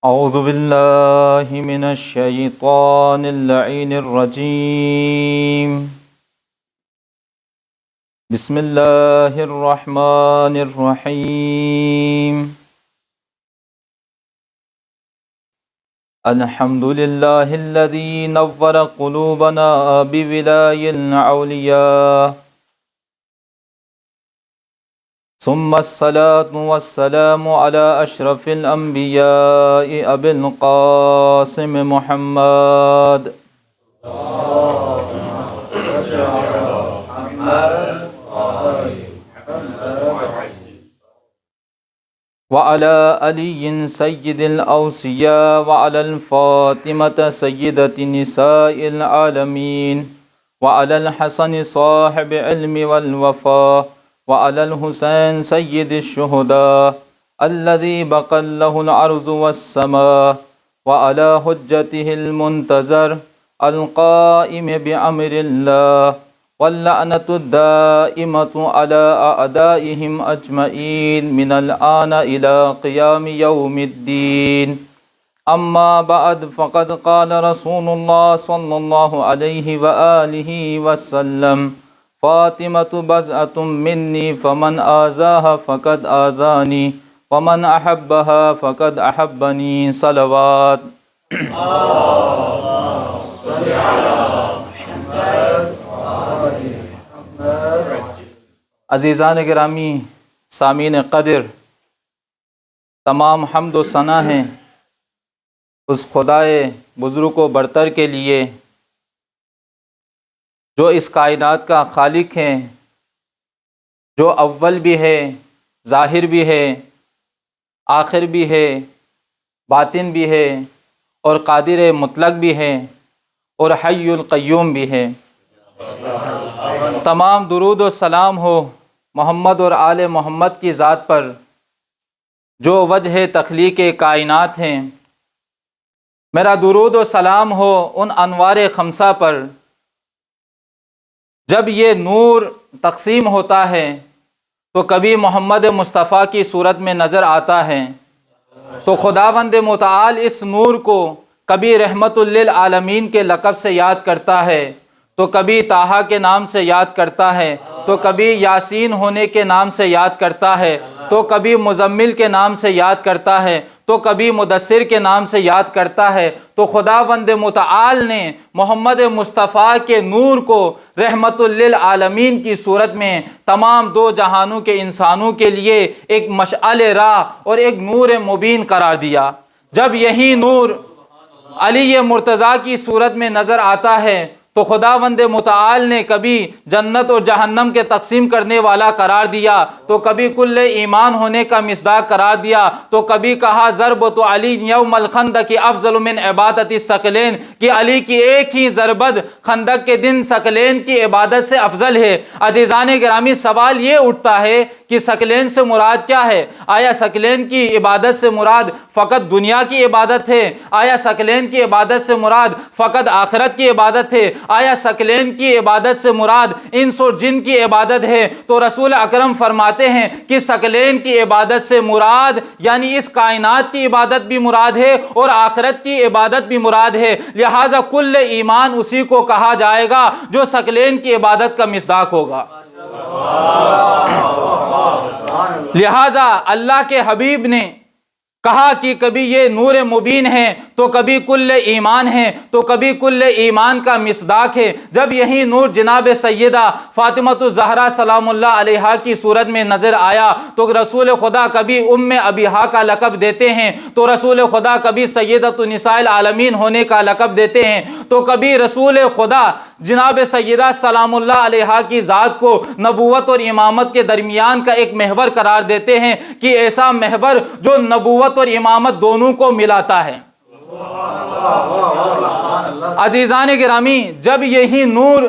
اعوذ باللہ من الشیطان اللعین الرجیم بسم اللہ الرحمن الرحیم الحمد للہ الذی نور قلوبنا بولای الاولیاء ثم الصلاة والسلام على أشرف الأنبياء أبي القاسم محمد وعلى علي سيد الأوصياء وعلى الفاطمة سيدة نساء العالمين وعلى الحسن صاحب علم والوفاء وعلى الحسين سيد الشهداء الذي بقى له العرض والسماء وعلى حجته المنتظر القائم بأمر الله واللعنة الدائمة على أعدائهم أجمعين من الآن إلى قيام يوم الدين. أما بعد فقد قال رسول الله صلى الله عليه وآله وسلم: فاطمة بضعة مني فمن آذاها فقد آذاني ومن أحبها فقد أحبني. صلوات. عزیزان گرامی، سامعین قدر، تمام حمد و ثنا ہیں اس خدائے بزرگ و برتر کے لیے جو اس کائنات کا خالق ہے، جو اول بھی ہے، ظاہر بھی ہے، آخر بھی ہے، باطن بھی ہے، اور قادر مطلق بھی ہے، اور حی القیوم بھی ہے. تمام درود و سلام ہو محمد اور آل محمد کی ذات پر جو وجہ تخلیق کائنات ہیں. میرا درود و سلام ہو ان انوار خمسہ پر. جب یہ نور تقسیم ہوتا ہے تو کبھی محمد مصطفیٰ کی صورت میں نظر آتا ہے، تو خداوند متعال اس نور کو کبھی رحمت للعالمین کے لقب سے یاد کرتا ہے، تو کبھی طٰہٰ کے نام سے یاد کرتا ہے، تو کبھی یاسین ہونے کے نام سے یاد کرتا ہے، تو کبھی مزمل کے نام سے یاد کرتا ہے، تو کبھی مدثر کے نام سے یاد کرتا ہے. تو خداوند متعال نے محمد مصطفیٰ کے نور کو رحمت للعالمین کی صورت میں تمام دو جہانوں کے انسانوں کے لیے ایک مشعل راہ اور ایک نور مبین قرار دیا. جب یہی نور علی مرتضیٰ کی صورت میں نظر آتا ہے تو خداوند متعال نے کبھی جنت اور جہنم کے تقسیم کرنے والا قرار دیا، تو کبھی کل ایمان ہونے کا مصداق قرار دیا، تو کبھی کہا ضربۃ علی یوم الخندق افضل من عبادت الثقلین، کہ علی کی ایک ہی ضربت خندق کے دن ثقلین کی عبادت سے افضل ہے. عزیزان گرامی، سوال یہ اٹھتا ہے کہ ثقلین سے مراد کیا ہے؟ آیا ثقلین کی عبادت سے مراد فقط دنیا کی عبادت ہے؟ آیا ثقلین کی عبادت سے مراد فقط آخرت کی عبادت ہے؟ آیا ثقلین کی عبادت سے مراد انس اور جن کی عبادت ہے؟ تو رسول اکرم فرماتے ہیں کہ ثقلین کی عبادت سے مراد یعنی اس کائنات کی عبادت بھی مراد ہے اور آخرت کی عبادت بھی مراد ہے. لہٰذا کل ایمان اسی کو کہا جائے گا جو ثقلین کی عبادت کا مصداق ہوگا. لہٰذا اللہ کے حبیب نے کہا کہ کبھی یہ نور مبین ہے تو کبھی کل ایمان ہے، تو کبھی کل ایمان کا مصداق ہے. جب یہی نور جناب سیدہ فاطمۃ الزہرا سلام اللہ علیہا کی صورت میں نظر آیا تو رسول خدا کبھی ام ابیہا کا لقب دیتے ہیں، تو رسول خدا کبھی سیدۃ نساء العالمین ہونے کا لقب دیتے ہیں، تو کبھی رسول خدا جناب سیدہ سلام اللہ علیہا کی ذات کو نبوت اور امامت کے درمیان کا ایک محور قرار دیتے ہیں کہ ایسا محور جو نبوت اور امامت دونوں کو ملاتا ہے. عزیزان گرامی، جب یہی نور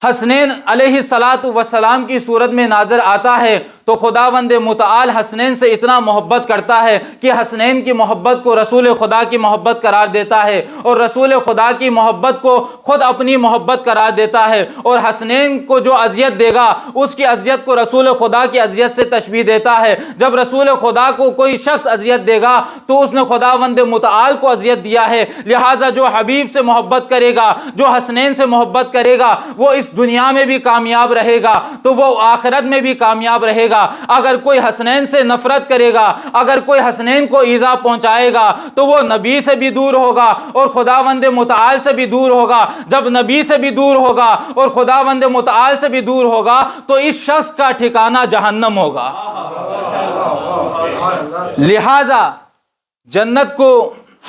حسنین علیہ الصلاۃ والسلام کی صورت میں نظر آتا ہے تو خداوند متعال حسنین سے اتنا محبت کرتا ہے کہ حسنین کی محبت کو رسول خدا کی محبت قرار دیتا ہے، اور رسول خدا کی محبت کو خود اپنی محبت قرار دیتا ہے، اور حسنین کو جو اذیت دے گا اس کی اذیت کو رسول خدا کی اذیت سے تشبیہ دیتا ہے۔ جب رسول خدا کو کوئی شخص اذیت دے گا تو اس نے خداوند متعال کو اذیت دیا ہے، لہٰذا جو حبیب سے محبت کرے گا، جو حسنین سے محبت کرے گا، وہ اس دنیا میں بھی کامیاب رہے گا تو وہ آخرت میں بھی کامیاب رہے گا۔ اگر کوئی حسنین سے نفرت کرے گا، اگر کوئی حسنین کو ایذا پہنچائے گا تو وہ نبی سے بھی دور ہوگا اور خداوند متعال سے بھی دور ہوگا۔ جب نبی سے بھی دور ہوگا اور خداوند متعال سے بھی دور ہوگا تو اس شخص کا ٹھکانہ جہنم ہوگا۔ لہذا جنت کو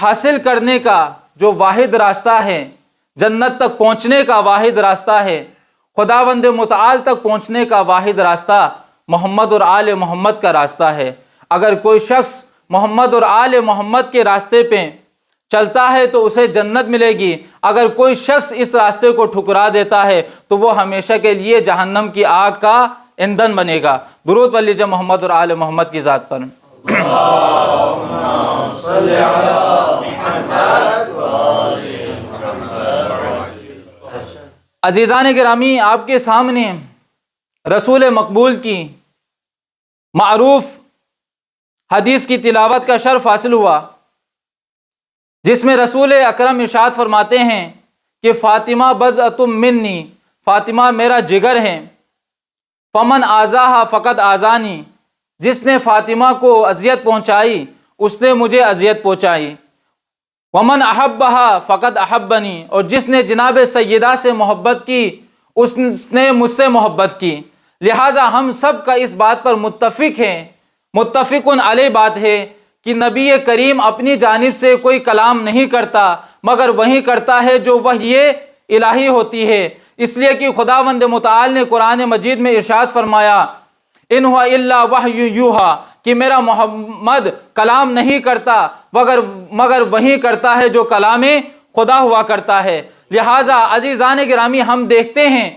حاصل کرنے کا جو واحد راستہ ہے، جنت تک پہنچنے کا واحد راستہ ہے، خداوند متعال تک پہنچنے کا واحد راستہ محمد اور آل محمد کا راستہ ہے۔ اگر کوئی شخص محمد اور آل محمد کے راستے پہ چلتا ہے تو اسے جنت ملے گی، اگر کوئی شخص اس راستے کو ٹھکرا دیتا ہے تو وہ ہمیشہ کے لیے جہنم کی آگ کا ایندھن بنے گا۔ درود پڑھ لیجیے محمد اور آل محمد کی ذات پر۔ عزیزان گرامی، آپ کے سامنے رسول مقبول کی معروف حدیث کی تلاوت کا شرف حاصل ہوا، جس میں رسول اکرم ارشاد فرماتے ہیں کہ فاطمہ بضعۃ منی، فاطمہ میرا جگر ہے، فمن آذاہا فقد آذانی، جس نے فاطمہ کو اذیت پہنچائی اس نے مجھے اذیت پہنچائی، ومن احبہا فقد احبنی، اور جس نے جناب سیدہ سے محبت کی اس نے مجھ سے محبت کی۔ لہٰذا ہم سب کا اس بات پر متفق ہیں، متفقن علیہ بات ہے کہ نبی کریم اپنی جانب سے کوئی کلام نہیں کرتا مگر وہی کرتا ہے جو وحی الہی ہوتی ہے، اس لیے کہ خداوند متعال نے قرآن مجید میں ارشاد فرمایا ان ہوا الا وحی یوحا، کہ میرا محمد کلام نہیں کرتا مگر وہی کرتا ہے جو کلام خدا ہوا کرتا ہے۔ لہٰذا عزیزان گرامی، ہم دیکھتے ہیں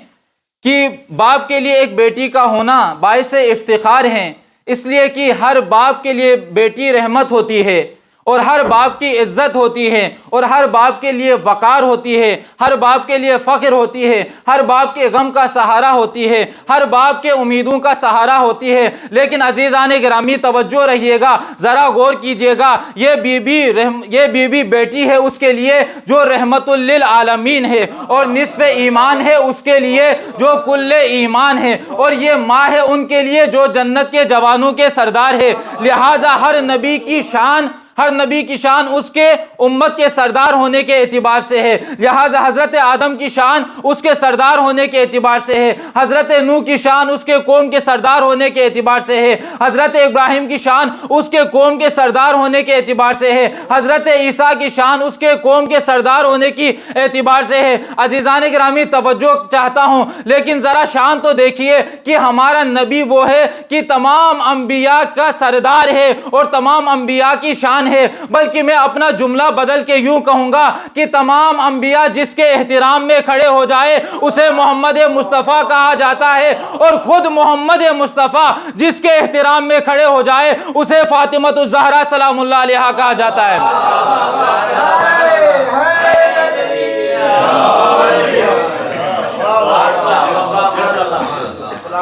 کہ باپ کے لیے ایک بیٹی کا ہونا باعث افتخار ہے، اس لیے کہ ہر باپ کے لیے بیٹی رحمت ہوتی ہے، اور ہر باپ کی عزت ہوتی ہے، اور ہر باپ کے لیے وقار ہوتی ہے، ہر باپ کے لیے فخر ہوتی ہے، ہر باپ کے غم کا سہارا ہوتی ہے، ہر باپ کے امیدوں کا سہارا ہوتی ہے۔ لیکن عزیزان گرامی توجہ رہیے گا، ذرا غور کیجئے گا، یہ بی بی بیٹی ہے اس کے لیے جو رحمت للعالمین ہے، اور نصف ایمان ہے اس کے لیے جو کل ایمان ہے، اور یہ ماں ہے ان کے لیے جو جنت کے جوانوں کے سردار ہے۔ لہٰذا ہر نبی کی شان اس کے امت کے سردار ہونے کے اعتبار سے ہے۔ لہٰذا حضرت آدم کی شان اس کے سردار ہونے کے اعتبار سے ہے، حضرت نوح کی شان اس کے قوم کے سردار ہونے کے اعتبار سے ہے، حضرت ابراہیم کی شان اس کے قوم کے سردار ہونے کے اعتبار سے ہے، حضرت عیسیٰ کی شان اس کے قوم کے سردار ہونے کی اعتبار سے ہے۔ عزیزان گرامی توجہ چاہتا ہوں، لیکن ذرا شان تو دیکھیے کہ ہمارا نبی وہ ہے کہ تمام انبیاء کا سردار ہے اور تمام انبیاء کی شان ہے، بلکہ میں اپنا جملہ بدل کے یوں کہوں گا کہ تمام انبیاء جس کے احترام میں کھڑے ہو جائے اسے محمد مصطفیٰ کہا جاتا ہے، اور خود محمد مصطفیٰ جس کے احترام میں کھڑے ہو جائے اسے فاطمہ الزہرا سلام اللہ علیہا کہا جاتا ہے۔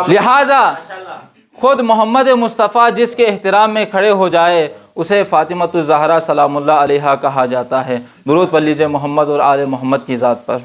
لہذا خود محمد مصطفیٰ جس کے احترام میں کھڑے ہو جائے اسے فاطمہ الزہرا سلام اللہ علیہا کہا جاتا ہے۔ درود پڑھ لیجئے محمد اور آل محمد کی ذات پر۔